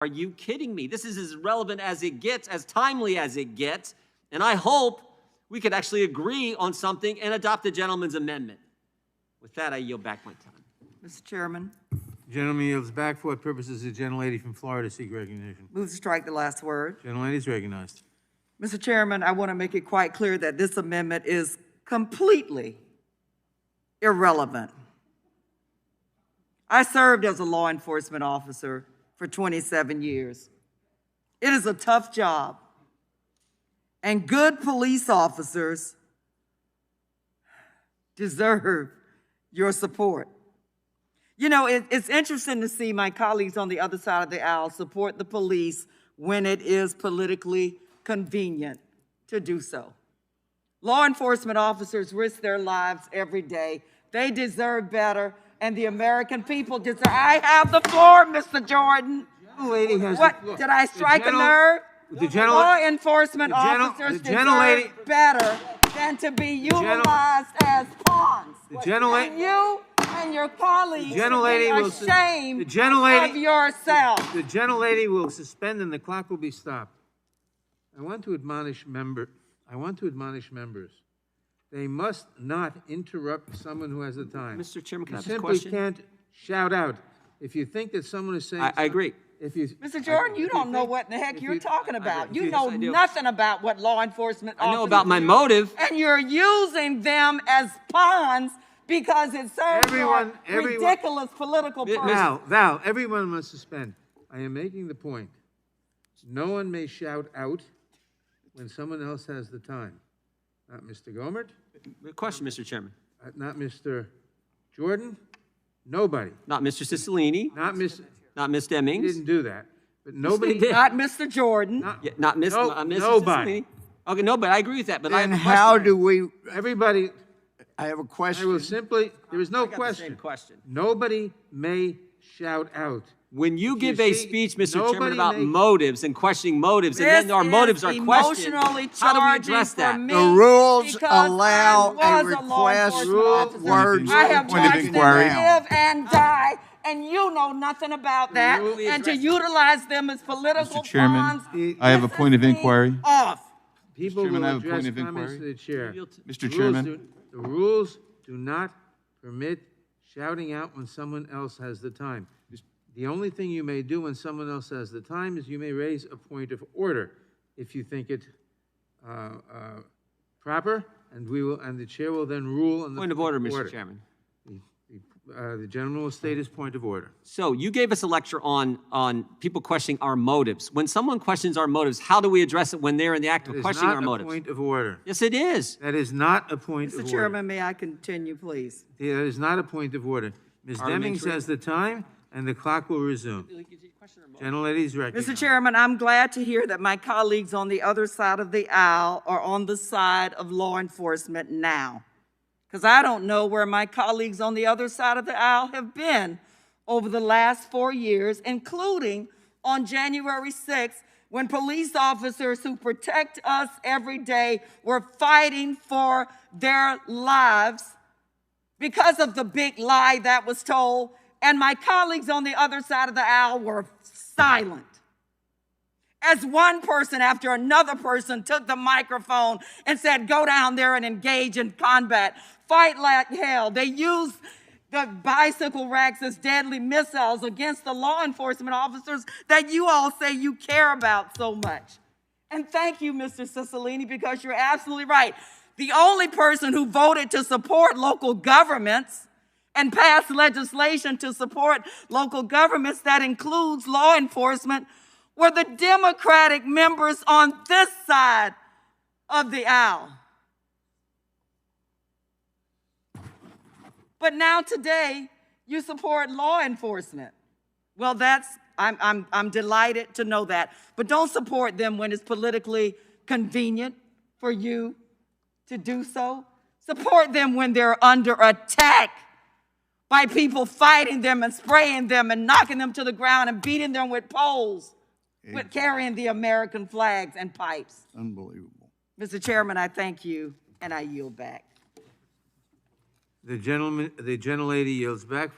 Are you kidding me? This is as relevant as it gets, as timely as it gets, and I hope we could actually agree on something and adopt the gentleman's amendment. With that, I yield back my time. Mr. Chairman. The gentleman yields back. For what purpose does the gentlelady from Florida seek recognition? Move to strike the last word. Gentlelady is recognized. Mr. Chairman, I want to make it quite clear that this amendment is completely irrelevant. I served as a law enforcement officer for 27 years. It is a tough job, and good police officers deserve your support. You know, it's interesting to see my colleagues on the other side of the aisle support the police when it is politically convenient to do so. Law enforcement officers risk their lives every day. They deserve better, and the American people deserve. I have the floor, Mr. Jordan. Lady has What, the floor. did I strike a nerve? Law enforcement officers deserve better than to be utilized as pawns. And you and your colleagues should be ashamed of yourself. The gentlelady will suspend and the clock will be stopped. I want to admonish members. They must not interrupt someone who has the time. Mr. Chairman, can I You ask a question? simply can't shout out. If you think that someone is saying I agree. Mr. Jordan, you don't know what in the heck you're talking about. You know nothing about what law enforcement officers do. I know about my motive. And you're using them as pawns because it serves your ridiculous political purpose. Val, everyone must suspend. I am making the point. No one may shout out when someone else has the time. Not Mr. Gomert. Question, Mr. Chairman. Not Mr. Jordan. Nobody. Not Mr. Cicilline. Not Ms. Demings. He didn't do that. But nobody. Not Mr. Jordan. Not Ms. Nobody. Cicilline. Okay, no, but I agree with that. But Then how do we? Everybody. I have a question. I will simply. There is no question. Nobody may shout out. When you give a speech, Mr. Chairman, about motives and questioning motives, and then our motives are questioned, how do we address that? The rules allow a request words I have point of watched them inquiry. live and die, and you know nothing about that. And to utilize them as political Mr. Chairman, pawns, I have a point of inquiry. Off. People Chairman, will I have a address point of comments inquiry. to the chair. Mr. Chairman. The rules do not permit shouting out when someone else has the time. The only thing you may do when someone else has the time is you may raise a point of order if you think it proper, and the chair will then rule on the Point of order, Mr. Chairman. The gentleman will state his point of order. So you gave us a lecture on people questioning our motives. When someone questions our motives, how do we address it when they're in the act of questioning our motives? That is not a point of order. Yes, it is. That is not a point of order. Mr. Chairman, may I continue, please? That is not a point of order. Ms. Demings has the time, and the clock will resume. Gentlelady is recognized. Mr. Chairman, I'm glad to hear that my colleagues on the other side of the aisle are on the side of law enforcement now. Because I don't know where my colleagues on the other side of the aisle have been over the last 4 years, including on January 6th, when police officers who protect us every day were fighting for their lives because of the big lie that was told, and my colleagues on the other side of the aisle were silent. As one person after another person took the microphone and said, go down there and engage in combat, fight like hell. They used the bicycle racks as deadly missiles against the law enforcement officers that you all say you care about so much. And thank you, Mr. Cicilline, because you're absolutely right. The only person who voted to support local governments and pass legislation to support local governments that includes law enforcement were the Democratic members on this side of the aisle. But now today, you support law enforcement. Well, I'm delighted to know that. But don't support them when it's politically convenient for you to do so. Support them when they're under attack by people fighting them and spraying them and knocking them to the ground and beating them with poles, with carrying the American flags and pipes. Unbelievable. Mr. Chairman, I thank you, and I yield back. The gentlelady yields back.